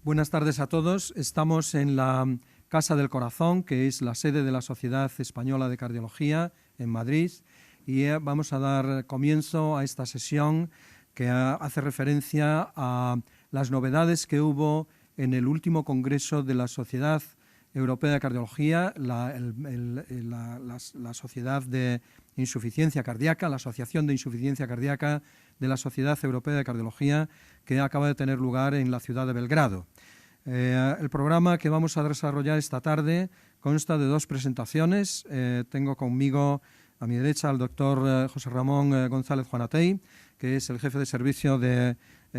Buenas tardes a todos. Estamos en la Casa del Corazón, que es la sede de la Sociedad Española de Cardiología en Madrid, y vamos a dar comienzo a esta sesión que hace referencia a las novedades que hubo en el último congreso de la Sociedad Europea de Cardiología, la Sociedad de Insuficiencia Cardíaca, la Asociación de Insuficiencia Cardíaca de la Sociedad Europea de Cardiología, que acaba de tener lugar en la ciudad de Belgrado. El programa que vamos a desarrollar esta tarde consta de dos presentaciones. Tengo conmigo a mi derecha al doctor José Ramón González Juanatey, que es el jefe de servicio del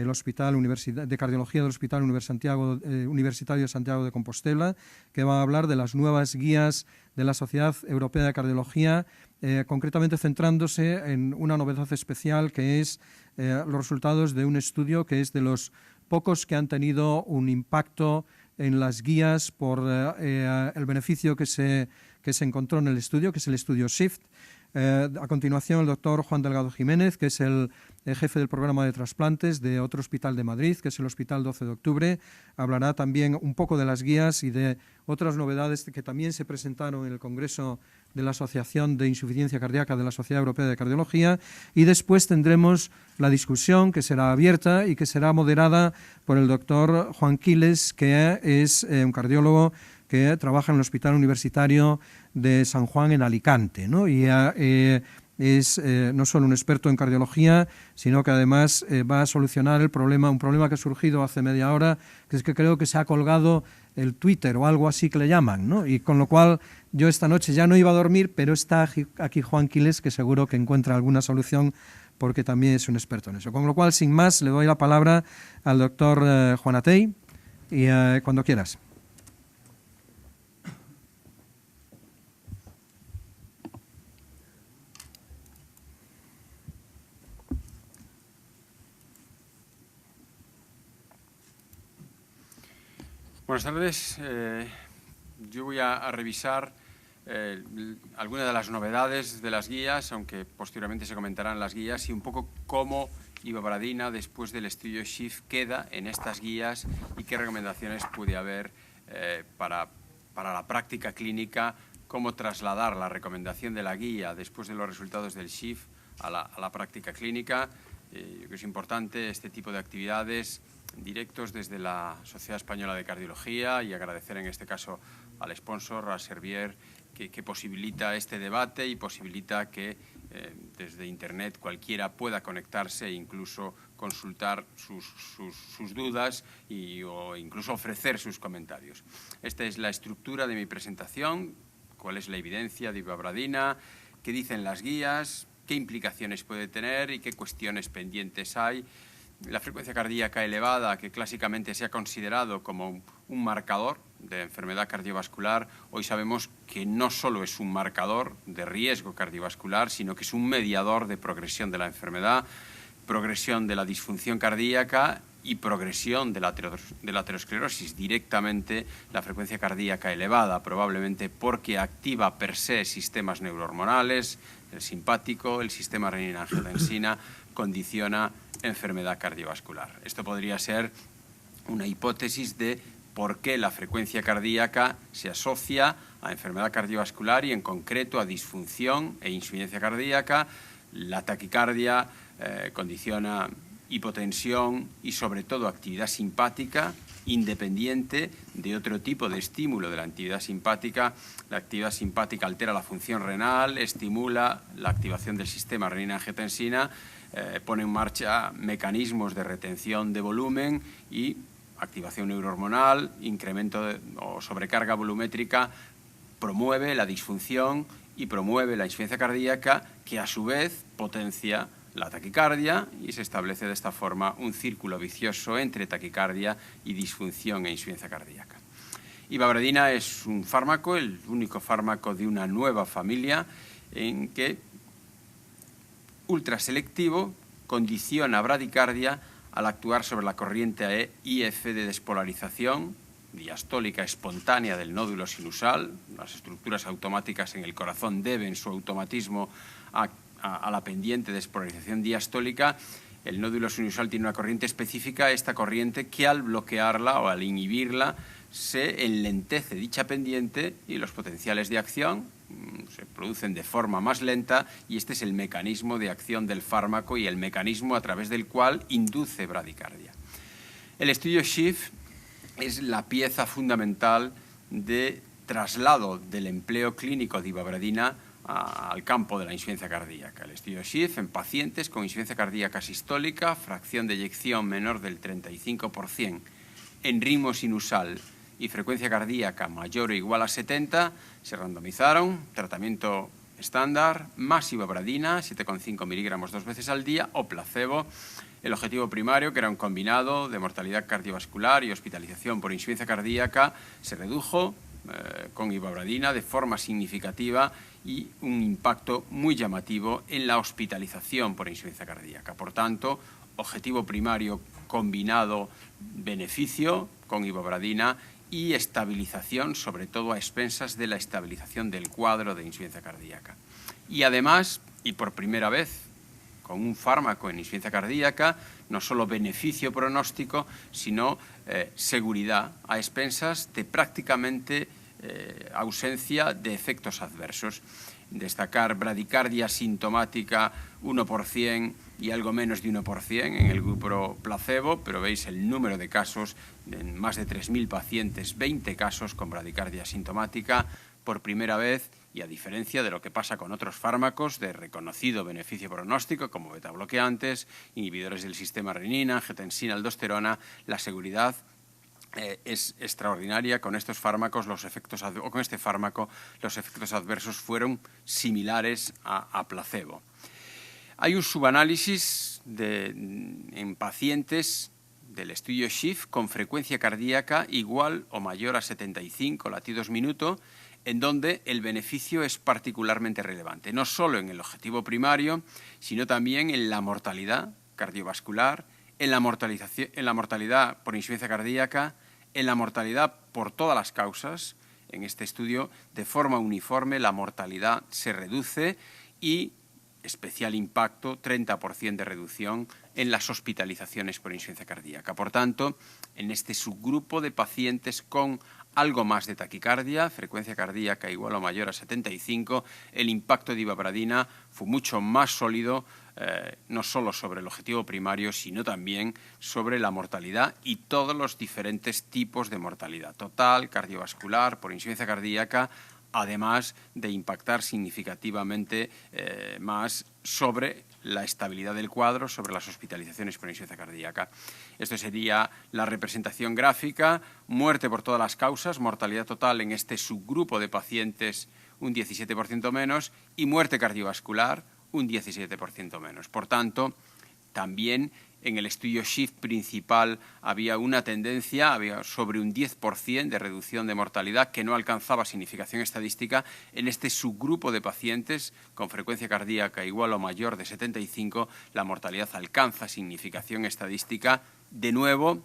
Hospital de Cardiología del Hospital Universitario de Santiago de Compostela, que va a hablar de las nuevas guías de la Sociedad Europea de Cardiología, concretamente centrándose en una novedad especial que es los resultados de un estudio que es de los pocos que han tenido un impacto en las guías por el beneficio que se encontró en el estudio, que es el estudio SHIFT. A continuación, el doctor Juan Delgado Jiménez, que es el jefe del programa de trasplantes de otro hospital de Madrid, que es el Hospital 12 de Octubre, hablará también un poco de las guías y de otras novedades que también se presentaron en el Congreso de la Asociación de Insuficiencia Cardíaca de la Sociedad Europea de Cardiología, y después tendremos la discusión, que será abierta y que será moderada por el doctor Juan Quiles, que es un cardiólogo que trabaja en el Hospital Universitario de San Juan en Alicante, ¿no? Y es no solo un experto en cardiología, sino que además va a solucionar un problema que ha surgido hace media hora, que es que creo que se ha colgado el Twitter o algo así que le llaman, ¿no? Y con lo cual yo esta noche ya no iba a dormir, pero está aquí Juan Quiles, que seguro que encuentra alguna solución porque también es un experto en eso. Con lo cual, sin más, le doy la palabra al doctor Juanatey y cuando quieras. Buenas tardes. Yo voy a revisar algunas de las novedades de las guías, aunque posteriormente se comentarán las guías, y un poco cómo ivabradina, después del estudio SHIFT, queda en estas guías y qué recomendaciones puede haber para la práctica clínica, cómo trasladar la recomendación de la guía después de los resultados del SHIFT a la práctica clínica. Yo creo que es importante este tipo de actividades directos desde la Sociedad Española de Cardiología, y agradecer en este caso al sponsor, a Servier, que posibilita este debate y posibilita que desde Internet cualquiera pueda conectarse e incluso consultar sus dudas o incluso ofrecer sus comentarios. Esta es la estructura de mi presentación: cuál es la evidencia de ivabradina, qué dicen las guías, qué implicaciones puede tener y qué cuestiones pendientes hay. La frecuencia cardíaca elevada, que clásicamente se ha considerado como un marcador de enfermedad cardiovascular, hoy sabemos que no solo es un marcador de riesgo cardiovascular, sino que es un mediador de progresión de la enfermedad, progresión de la disfunción cardíaca y progresión de la aterosclerosis. Directamente la frecuencia cardíaca elevada, probablemente porque activa per se sistemas neurohormonales, el simpático, el sistema renina-angiotensina, condiciona enfermedad cardiovascular. Esto podría ser una hipótesis de por qué la frecuencia cardíaca se asocia a enfermedad cardiovascular y en concreto a disfunción e insuficiencia cardíaca. La taquicardia condiciona hipotensión y sobre todo actividad simpática, independiente de otro tipo de estímulo de la actividad simpática. La actividad simpática altera la función renal, estimula la activación del sistema renina-angiotensina, pone en marcha mecanismos de retención de volumen y activación neurohormonal, incremento o sobrecarga volumétrica, promueve la disfunción y promueve la insuficiencia cardíaca, que a su vez potencia la taquicardia, y se establece de esta forma un círculo vicioso entre taquicardia y disfunción e insuficiencia cardíaca. Ivabradina es un fármaco, el único fármaco de una nueva familia en que ultraselectivo condiciona bradicardia al actuar sobre la corriente IF de despolarización diastólica espontánea del nódulo sinusal. Las estructuras automáticas en el corazón deben su automatismo a la pendiente despolarización diastólica, el nódulo sinusal tiene una corriente específica, esta corriente que al bloquearla o al inhibirla se enlentece dicha pendiente y los potenciales de acción se producen de forma más lenta, y este es el mecanismo de acción del fármaco y el mecanismo a través del cual induce bradicardia. El estudio SHIFT es la pieza fundamental de traslado del empleo clínico de ivabradina al campo de la insuficiencia cardíaca. El estudio SHIFT en pacientes con insuficiencia cardíaca sistólica, fracción de eyección menor del 35%, en ritmo sinusal y frecuencia cardíaca mayor o igual a 70, se randomizaron, tratamiento estándar, más ivabradina, 7,5 miligramos 2 veces al día, o placebo. El objetivo primario, que era un combinado de mortalidad cardiovascular y hospitalización por insuficiencia cardíaca, se redujo con ivabradina de forma significativa y un impacto muy llamativo en la hospitalización por insuficiencia cardíaca. Por tanto, objetivo primario combinado beneficio con ivabradina y estabilización, sobre todo a expensas de la estabilización del cuadro de insuficiencia cardíaca. Y además, y por primera vez, con un fármaco en insuficiencia cardíaca, no solo beneficio pronóstico, sino seguridad a expensas de prácticamente ausencia de efectos adversos. Destacar bradicardia sintomática 1% y algo menos de 1% en el grupo placebo, pero veis el número de casos, en más de 3.000 pacientes, 20 casos con bradicardia sintomática por primera vez, y a diferencia de lo que pasa con otros fármacos de reconocido beneficio pronóstico, como betabloqueantes, inhibidores del sistema renina, angiotensina, aldosterona, la seguridad es extraordinaria. Con estos fármacos con este fármaco los efectos adversos fueron similares a placebo. Hay un subanálisis en pacientes del estudio SHIFT con frecuencia cardíaca igual o mayor a 75 latidos minuto, en donde el beneficio es particularmente relevante, no solo en el objetivo primario, sino también en la mortalidad cardiovascular, en la mortalidad por insuficiencia cardíaca, en la mortalidad por todas las causas. En este estudio, de forma uniforme, la mortalidad se reduce y especial impacto, 30% de reducción en las hospitalizaciones por insuficiencia cardíaca. Por tanto, en este subgrupo de pacientes con algo más de taquicardia, frecuencia cardíaca igual o mayor a 75, el impacto de ivabradina fue mucho más sólido, no solo sobre el objetivo primario, sino también sobre la mortalidad y todos los diferentes tipos de mortalidad, total, cardiovascular, por insuficiencia cardíaca, además de impactar significativamente más sobre la estabilidad del cuadro, sobre las hospitalizaciones por insuficiencia cardíaca. Esto sería la representación gráfica: muerte por todas las causas, mortalidad total en este subgrupo de pacientes un 17% menos, y muerte cardiovascular un 17% menos. Por tanto, también en el estudio SHIFT principal había una tendencia, había sobre un 10% de reducción de mortalidad que no alcanzaba significación estadística. En este subgrupo de pacientes con frecuencia cardíaca igual o mayor de 75, la mortalidad alcanza significación estadística, de nuevo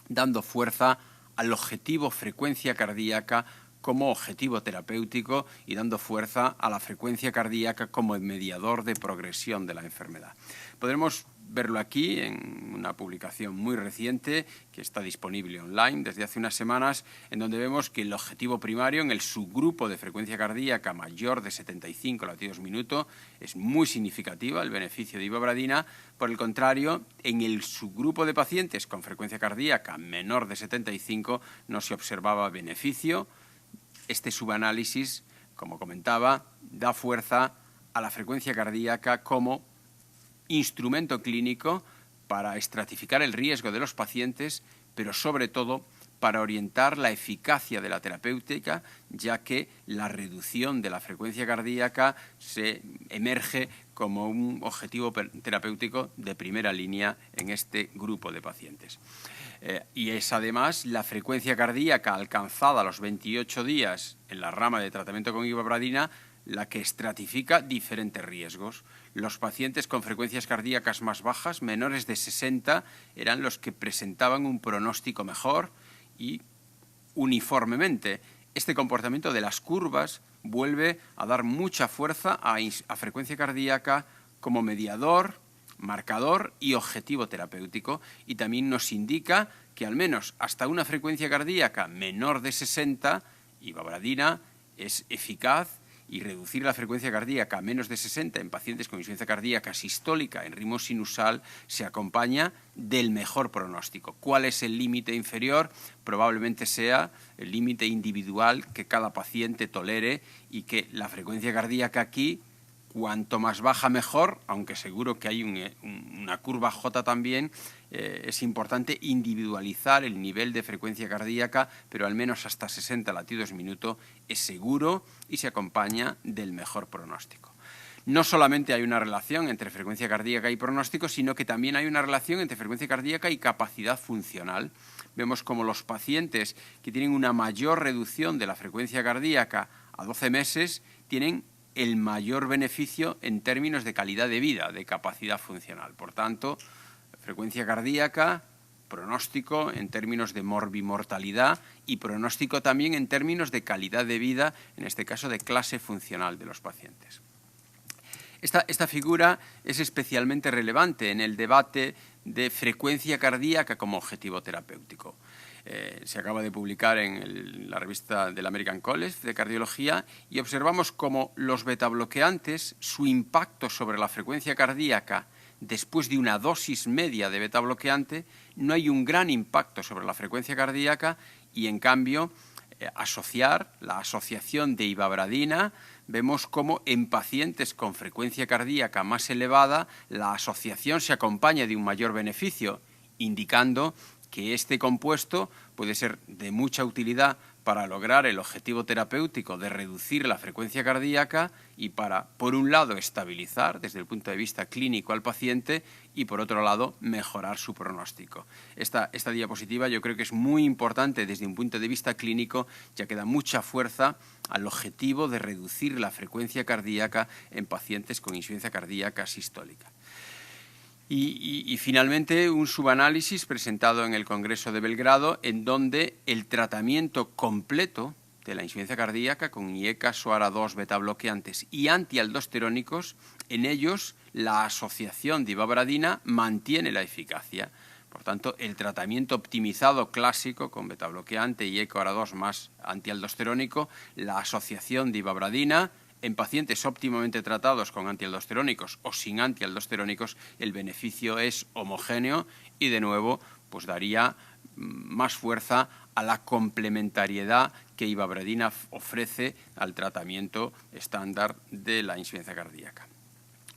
dando fuerza al objetivo frecuencia cardíaca como objetivo terapéutico y dando fuerza a la frecuencia cardíaca como mediador de progresión de la enfermedad. Podremos verlo aquí en una publicación muy reciente que está disponible online desde hace unas semanas, en donde vemos que el objetivo primario en el subgrupo de frecuencia cardíaca mayor de 75 latidos minuto es muy significativa el beneficio de ivabradina. Por el contrario, en el subgrupo de pacientes con frecuencia cardíaca menor de 75 no se observaba beneficio. Este subanálisis, como comentaba, da fuerza a la frecuencia cardíaca como instrumento clínico para estratificar el riesgo de los pacientes, pero sobre todo para orientar la eficacia de la terapéutica, ya que la reducción de la frecuencia cardíaca se emerge como un objetivo terapéutico de primera línea en este grupo de pacientes. Y es además la frecuencia cardíaca alcanzada a los 28 días en la rama de tratamiento con ivabradina la que estratifica diferentes riesgos. Los pacientes con frecuencias cardíacas más bajas, menores de 60, eran los que presentaban un pronóstico mejor, y uniformemente este comportamiento de las curvas vuelve a dar mucha fuerza a frecuencia cardíaca como mediador marcador y objetivo terapéutico, y también nos indica que al menos hasta una frecuencia cardíaca menor de 60, ivabradina es eficaz, y reducir la frecuencia cardíaca a menos de 60 en pacientes con insuficiencia cardíaca sistólica en ritmo sinusal se acompaña del mejor pronóstico. ¿Cuál es el límite inferior? Probablemente sea el límite individual que cada paciente tolere, y que la frecuencia cardíaca aquí, cuanto más baja mejor, aunque seguro que hay una curva J también. Es importante individualizar el nivel de frecuencia cardíaca, pero al menos hasta 60 latidos minuto es seguro y se acompaña del mejor pronóstico. No solamente hay una relación entre frecuencia cardíaca y pronóstico, sino que también hay una relación entre frecuencia cardíaca y capacidad funcional. Vemos como los pacientes que tienen una mayor reducción de la frecuencia cardíaca a 12 meses tienen el mayor beneficio en términos de calidad de vida, de capacidad funcional. Por tanto, frecuencia cardíaca, pronóstico en términos de morbimortalidad y pronóstico también en términos de calidad de vida, en este caso de clase funcional de los pacientes. Esta figura es especialmente relevante en el debate de frecuencia cardíaca como objetivo terapéutico. Se acaba de publicar en la revista del American College de Cardiología, y observamos cómo los betabloqueantes, su impacto sobre la frecuencia cardíaca después de una dosis media de betabloqueante, no hay un gran impacto sobre la frecuencia cardíaca, y en cambio la asociación de ivabradina, vemos cómo en pacientes con frecuencia cardíaca más elevada la asociación se acompaña de un mayor beneficio, indicando que este compuesto puede ser de mucha utilidad para lograr el objetivo terapéutico de reducir la frecuencia cardíaca y para, por un lado, estabilizar desde el punto de vista clínico al paciente y, por otro lado, mejorar su pronóstico. Esta diapositiva yo creo que es muy importante desde un punto de vista clínico, ya que da mucha fuerza al objetivo de reducir la frecuencia cardíaca en pacientes con insuficiencia cardíaca sistólica. Y finalmente, un subanálisis presentado en el Congreso de Belgrado, en donde el tratamiento completo de la insuficiencia cardíaca con IECAs o ARA2 betabloqueantes y antialdosterónicos, en ellos la asociación de ivabradina mantiene la eficacia. Por tanto, el tratamiento optimizado clásico con betabloqueante, IECA ARA2 más antialdosterónico, la asociación de ivabradina, en pacientes óptimamente tratados con antialdosterónicos o sin antialdosterónicos, el beneficio es homogéneo y, de nuevo, pues daría más fuerza a la complementariedad que ivabradina ofrece al tratamiento estándar de la insuficiencia cardíaca.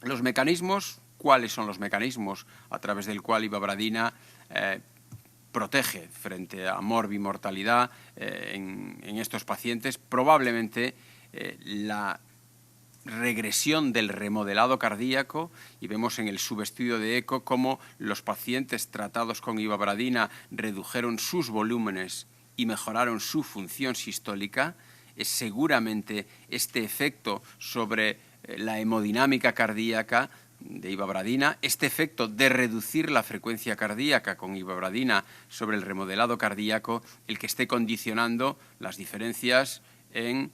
Los mecanismos, ¿cuáles son los mecanismos a través del cual ivabradina protege frente a morbimortalidad en estos pacientes? Probablemente la regresión del remodelado cardíaco, y vemos en el subestudio de ECO cómo los pacientes tratados con ivabradina redujeron sus volúmenes y mejoraron su función sistólica. Es seguramente este efecto sobre la hemodinámica cardíaca de ivabradina, este efecto de reducir la frecuencia cardíaca con ivabradina sobre el remodelado cardíaco, el que esté condicionando las diferencias en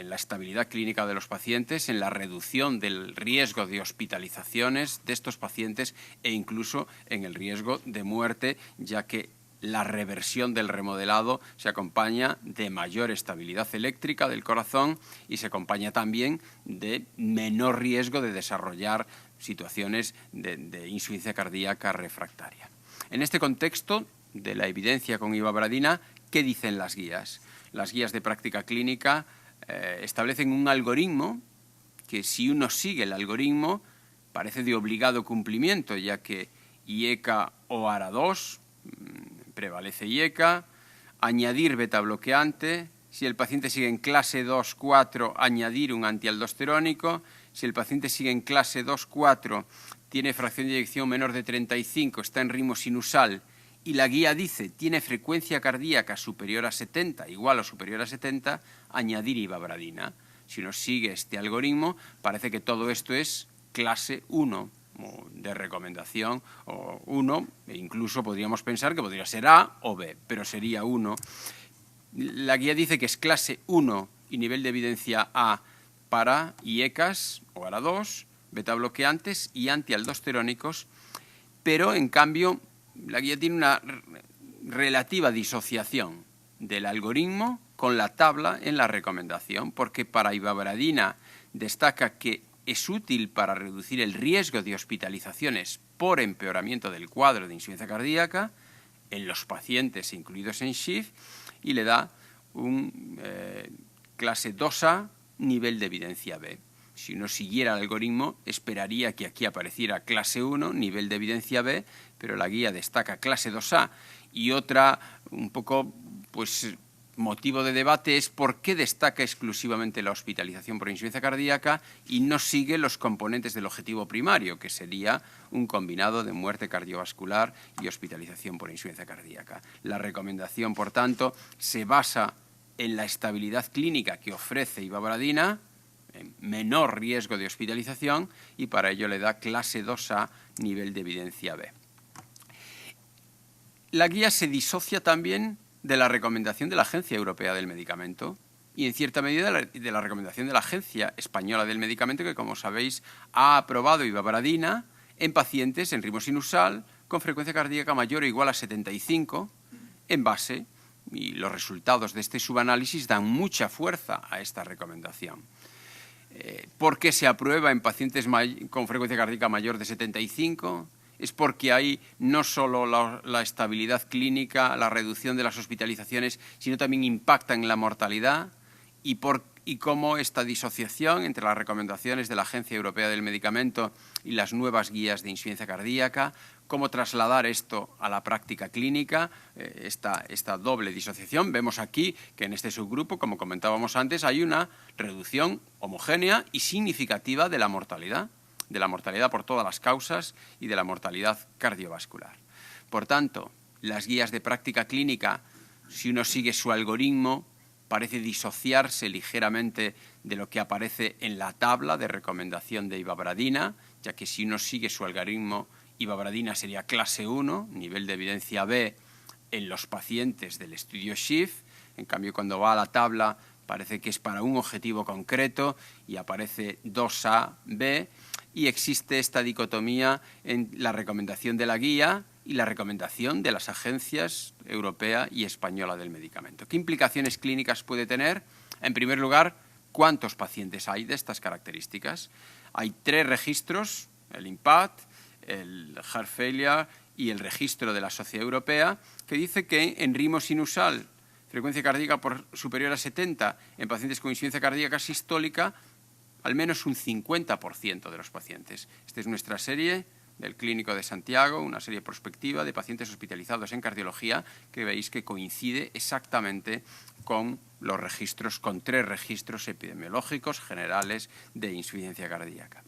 la estabilidad clínica de los pacientes, en la reducción del riesgo de hospitalizaciones de estos pacientes e incluso en el riesgo de muerte, ya que la reversión del remodelado se acompaña de mayor estabilidad eléctrica del corazón y se acompaña también de menor riesgo de desarrollar situaciones de insuficiencia cardíaca refractaria. En este contexto de la evidencia con ivabradina, ¿qué dicen las guías? Las guías de práctica clínica establecen un algoritmo que, si uno sigue el algoritmo, parece de obligado cumplimiento, ya que IECA o ARA2, prevalece IECA, añadir betabloqueante, si el paciente sigue en clase 2-4, añadir un antialdosterónico, si el paciente sigue en clase 2-4, tiene fracción de eyección menor de 35, está en ritmo sinusal, y la guía dice tiene frecuencia cardíaca superior a 70, igual o superior a 70, añadir ivabradina. Si uno sigue este algoritmo, parece que todo esto es clase 1 de recomendación, o 1, e incluso podríamos pensar que podría ser A o B, pero sería 1. La guía dice que es clase 1 y nivel de evidencia A para IECAs o ARA2, betabloqueantes y antialdosterónicos, pero en cambio la guía tiene una relativa disociación del algoritmo con la tabla en la recomendación, porque para ivabradina destaca que es útil para reducir el riesgo de hospitalizaciones por empeoramiento del cuadro de insuficiencia cardíaca en los pacientes incluidos en SHIF, y le da un clase 2A, nivel de evidencia B. Si uno siguiera el algoritmo, esperaría que aquí apareciera clase 1, nivel de evidencia B, pero la guía destaca clase 2A. Y otra, un poco, pues, motivo de debate es por qué destaca exclusivamente la hospitalización por insuficiencia cardíaca y no sigue los componentes del objetivo primario, que sería un combinado de muerte cardiovascular y hospitalización por insuficiencia cardíaca. La recomendación, por tanto, se basa en la estabilidad clínica que ofrece ivabradina, menor riesgo de hospitalización, y para ello le da clase 2A, nivel de evidencia B. La guía se disocia también de la recomendación de la Agencia Europea del Medicamento y en cierta medida de la recomendación de la Agencia Española del Medicamento, que, como sabéis, ha aprobado ivabradina en pacientes en ritmo sinusal con frecuencia cardíaca mayor o igual a 75 en base, y los resultados de este subanálisis dan mucha fuerza a esta recomendación. ¿Por qué se aprueba en pacientes con frecuencia cardíaca mayor de 75? Es porque hay no solo la estabilidad clínica, la reducción de las hospitalizaciones, sino también impacta en la mortalidad, y cómo esta disociación entre las recomendaciones de la Agencia Europea del Medicamento y las nuevas guías de insuficiencia cardíaca, cómo trasladar esto a la práctica clínica, esta doble disociación. Vemos aquí que en este subgrupo, como comentábamos antes, hay una reducción homogénea y significativa de la mortalidad por todas las causas y de la mortalidad cardiovascular. Por tanto, las guías de práctica clínica, si uno sigue su algoritmo, parece disociarse ligeramente de lo que aparece en la tabla de recomendación de ivabradina, ya que si uno sigue su algoritmo, ivabradina sería clase 1, nivel de evidencia B en los pacientes del estudio SHIF. En cambio, cuando va a la tabla, parece que es para un objetivo concreto y aparece 2A-B, y existe esta dicotomía en la recomendación de la guía y la recomendación de las agencias europea y española del medicamento. ¿Qué implicaciones clínicas puede tener? En primer lugar, ¿cuántos pacientes hay de estas características? Hay 3 registros, el IMPACT, el Heart Failure y el registro de la Sociedad Europea, que dice que en ritmo sinusal, frecuencia cardíaca superior a 70 en pacientes con insuficiencia cardíaca sistólica, al menos un 50% de los pacientes. Esta es nuestra serie del Clínico de Santiago, una serie prospectiva de pacientes hospitalizados en cardiología, que veis que coincide exactamente con los registros, con 3 registros epidemiológicos generales de insuficiencia cardíaca.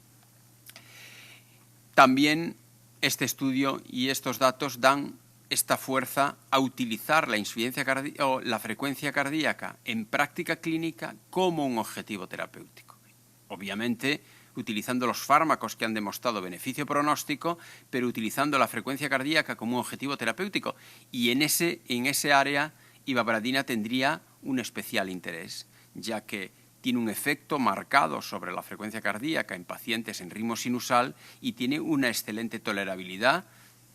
También este estudio y estos datos dan esta fuerza a utilizar la insuficiencia cardíaca o la frecuencia cardíaca en práctica clínica como un objetivo terapéutico. Obviamente, utilizando los fármacos que han demostrado beneficio pronóstico, pero utilizando la frecuencia cardíaca como un objetivo terapéutico. Y en ese área, ivabradina tendría un especial interés, ya que tiene un efecto marcado sobre la frecuencia cardíaca en pacientes en ritmo sinusal y tiene una excelente tolerabilidad,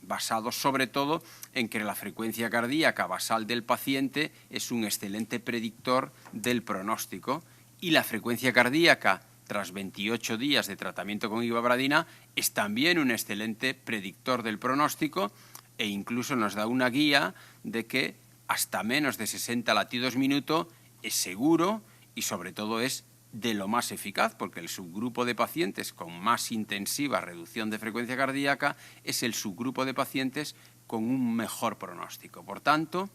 basado sobre todo en que la frecuencia cardíaca basal del paciente es un excelente predictor del pronóstico, y la frecuencia cardíaca tras 28 días de tratamiento con ivabradina es también un excelente predictor del pronóstico, e incluso nos da una guía de que hasta menos de 60 latidos minuto es seguro y sobre todo es de lo más eficaz, porque el subgrupo de pacientes con más intensiva reducción de frecuencia cardíaca es el subgrupo de pacientes con un mejor pronóstico. Por tanto,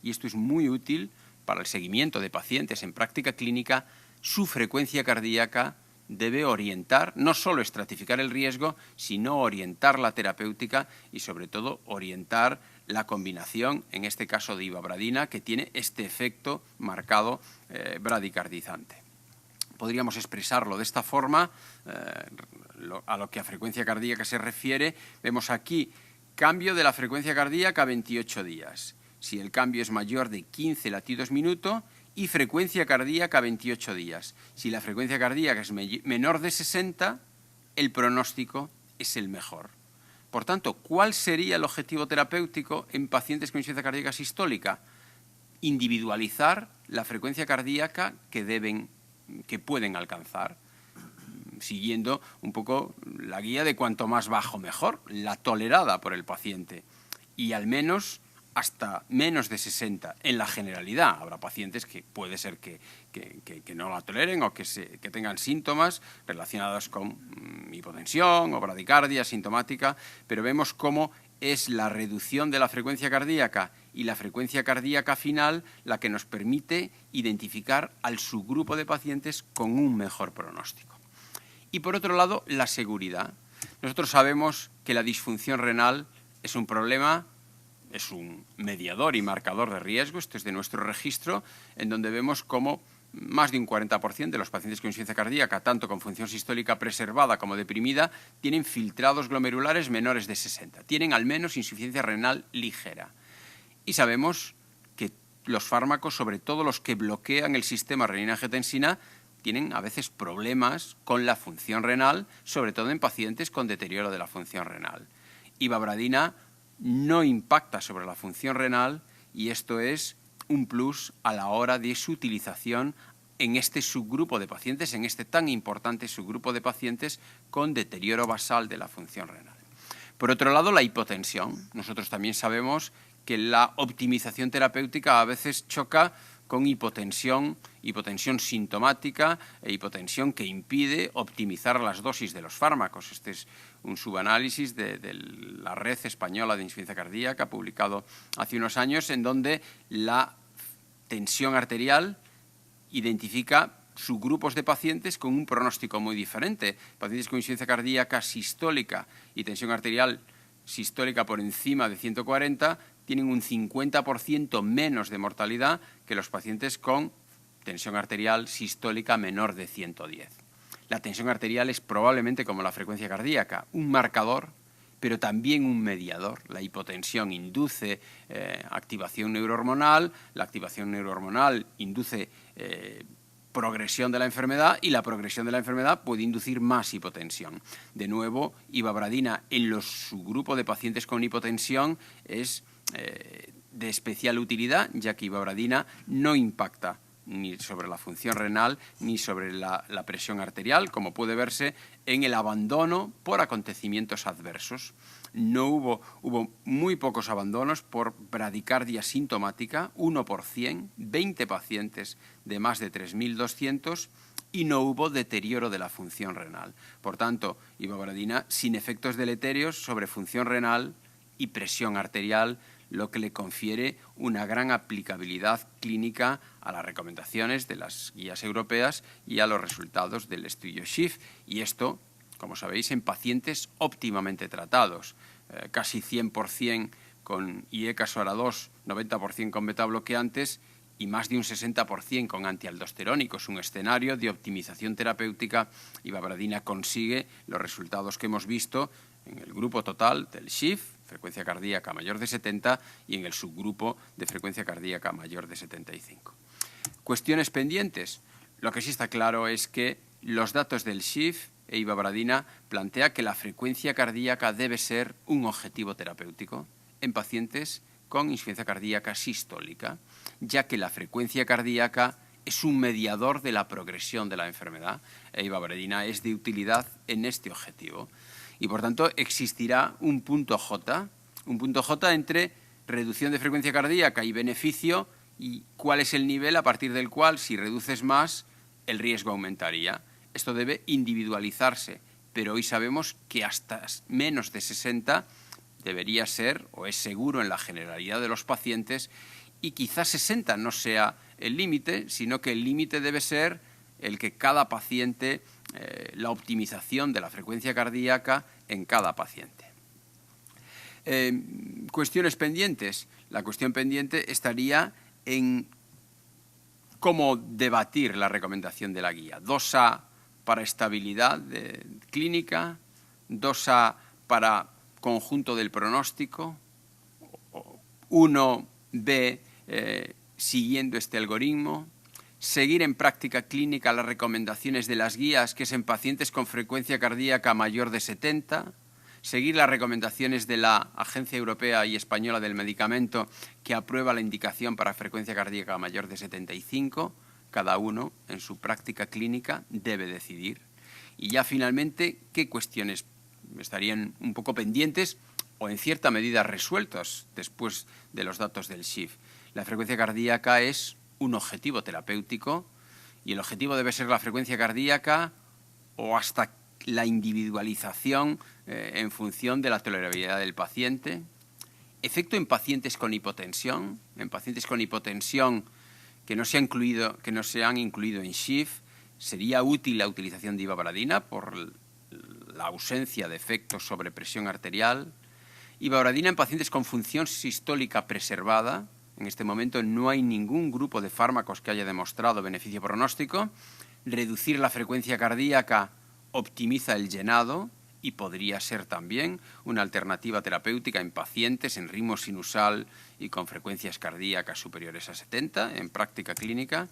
y esto es muy útil para el seguimiento de pacientes en práctica clínica, su frecuencia cardíaca debe orientar, no solo estratificar el riesgo, sino orientar la terapéutica y, sobre todo, orientar la combinación, en este caso de ivabradina, que tiene este efecto marcado bradicardizante. Podríamos expresarlo de esta forma, a lo que a frecuencia cardíaca se refiere. Vemos aquí cambio de la frecuencia cardíaca a 28 días. Si el cambio es mayor de 15 latidos minuto, y frecuencia cardíaca a 28 días. Si la frecuencia cardíaca es menor de 60, el pronóstico es el mejor. Por tanto, ¿cuál sería el objetivo terapéutico en pacientes con insuficiencia cardíaca sistólica? Individualizar la frecuencia cardíaca que pueden alcanzar, siguiendo un poco la guía de cuanto más bajo mejor, la tolerada por el paciente, y al menos hasta menos de 60 en la generalidad. Habrá pacientes que puede ser que no la toleren o que tengan síntomas relacionados con hipotensión o bradicardia sintomática, pero vemos cómo es la reducción de la frecuencia cardíaca y la frecuencia cardíaca final la que nos permite identificar al subgrupo de pacientes con un mejor pronóstico. Y por otro lado, la seguridad. Nosotros sabemos que la disfunción renal es un problema, es un mediador y marcador de riesgo. Esto es de nuestro registro, en donde vemos cómo más de un 40% de los pacientes con insuficiencia cardíaca, tanto con función sistólica preservada como deprimida, tienen filtrados glomerulares menores de 60. Tienen al menos insuficiencia renal ligera. Y sabemos que los fármacos, sobre todo los que bloquean el sistema renina-angiotensina, tienen a veces problemas con la función renal, sobre todo en pacientes con deterioro de la función renal. Ivabradina no impacta sobre la función renal y esto es un plus a la hora de su utilización en este subgrupo de pacientes, en este tan importante subgrupo de pacientes con deterioro basal de la función renal. Por otro lado, la hipotensión. Nosotros también sabemos que la optimización terapéutica a veces choca con hipotensión sintomática e hipotensión que impide optimizar las dosis de los fármacos. Este es un subanálisis de la Red Española de Insuficiencia Cardíaca, publicado hace unos años, en donde la tensión arterial identifica subgrupos de pacientes con un pronóstico muy diferente. Pacientes con insuficiencia cardíaca sistólica y tensión arterial sistólica por encima de 140 tienen un 50% menos de mortalidad que los pacientes con tensión arterial sistólica menor de 110. La tensión arterial es probablemente, como la frecuencia cardíaca, un marcador, pero también un mediador. La hipotensión induce activación neurohormonal, la activación neurohormonal induce progresión de la enfermedad y la progresión de la enfermedad puede inducir más hipotensión. De nuevo, ivabradina en los subgrupos de pacientes con hipotensión es de especial utilidad, ya que ivabradina no impacta ni sobre la función renal ni sobre la presión arterial, como puede verse en el abandono por acontecimientos adversos. Hubo muy pocos abandonos por bradicardia sintomática, 1 por 100, 20 pacientes de más de 3.200, y no hubo deterioro de la función renal. Por tanto, ivabradina sin efectos deleterios sobre función renal y presión arterial, lo que le confiere una gran aplicabilidad clínica a las recomendaciones de las guías europeas y a los resultados del estudio SHIFT. Y esto, como sabéis, en pacientes óptimamente tratados, casi 100% con IECA-SORA2, 90% con beta-bloqueantes y más de un 60% con antialdosterónicos, un escenario de optimización terapéutica. Ivabradina consigue los resultados que hemos visto en el grupo total del SHIFT, frecuencia cardíaca mayor de 70, y en el subgrupo de frecuencia cardíaca mayor de 75. Cuestiones pendientes. Lo que sí está claro es que los datos del SHIFT e ivabradina plantea que la frecuencia cardíaca debe ser un objetivo terapéutico en pacientes con insuficiencia cardíaca sistólica, ya que la frecuencia cardíaca es un mediador de la progresión de la enfermedad e ivabradina es de utilidad en este objetivo. Y por tanto existirá un punto J entre reducción de frecuencia cardíaca y beneficio, y cuál es el nivel a partir del cual, si reduces más, el riesgo aumentaría. Esto debe individualizarse, pero hoy sabemos que hasta menos de 60 debería ser, o es seguro en la generalidad de los pacientes, y quizás 60 no sea el límite, sino que el límite debe ser el que cada paciente, la optimización de la frecuencia cardíaca en cada paciente. Cuestiones pendientes. La cuestión pendiente estaría en cómo debatir la recomendación de la guía. 2A para estabilidad clínica, 2A para conjunto del pronóstico, 1B siguiendo este algoritmo, seguir en práctica clínica las recomendaciones de las guías, que es en pacientes con frecuencia cardíaca mayor de 70, seguir las recomendaciones de la Agencia Europea y Española del Medicamento, que aprueba la indicación para frecuencia cardíaca mayor de 75, cada uno en su práctica clínica debe decidir. Y ya finalmente, ¿qué cuestiones estarían un poco pendientes o en cierta medida resueltas después de los datos del SHIF? La frecuencia cardíaca es un objetivo terapéutico y el objetivo debe ser la frecuencia cardíaca o hasta la individualización en función de la tolerabilidad del paciente. Efecto en pacientes con hipotensión. En pacientes con hipotensión que no se han incluido en SHIF, sería útil la utilización de ivabradina por la ausencia de efectos sobre presión arterial. Ivabradina en pacientes con función sistólica preservada. En este momento no hay ningún grupo de fármacos que haya demostrado beneficio pronóstico. Reducir la frecuencia cardíaca optimiza el llenado y podría ser también una alternativa terapéutica en pacientes en ritmo sinusal y con frecuencias cardíacas superiores a 70 en práctica clínica.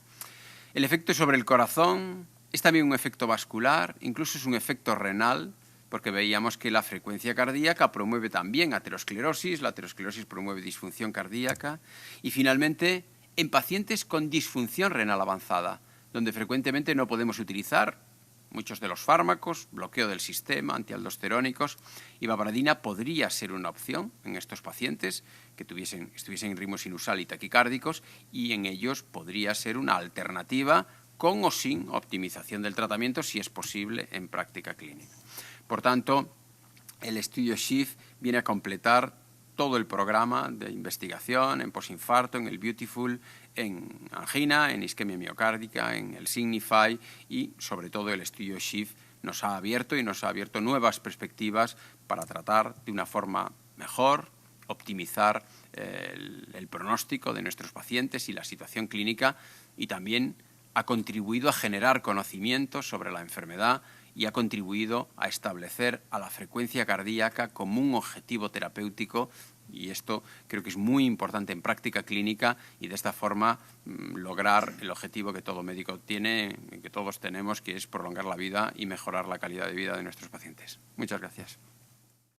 El efecto sobre el corazón es también un efecto vascular, incluso es un efecto renal, porque veíamos que la frecuencia cardíaca promueve también aterosclerosis, la aterosclerosis promueve disfunción cardíaca y finalmente en pacientes con disfunción renal avanzada, donde frecuentemente no podemos utilizar muchos de los fármacos, bloqueo del sistema, antialdosterónicos, ivabradina podría ser una opción en estos pacientes que estuviesen en ritmo sinusal y taquicárdicos y en ellos podría ser una alternativa con o sin optimización del tratamiento si es posible en práctica clínica. Por tanto, el estudio SHIF viene a completar todo el programa de investigación en posinfarto, en el Beautiful, en angina, en isquemia miocárdica, en el Signify y, sobre todo, el estudio SHIF nos ha abierto nuevas perspectivas para tratar de una forma mejor, optimizar el pronóstico de nuestros pacientes y la situación clínica y también ha contribuido a generar conocimiento sobre la enfermedad y ha contribuido a establecer a la frecuencia cardíaca como un objetivo terapéutico y esto creo que es muy importante en práctica clínica y de esta forma lograr el objetivo que todo médico tiene, que todos tenemos, que es prolongar la vida y mejorar la calidad de vida de nuestros pacientes. Muchas gracias.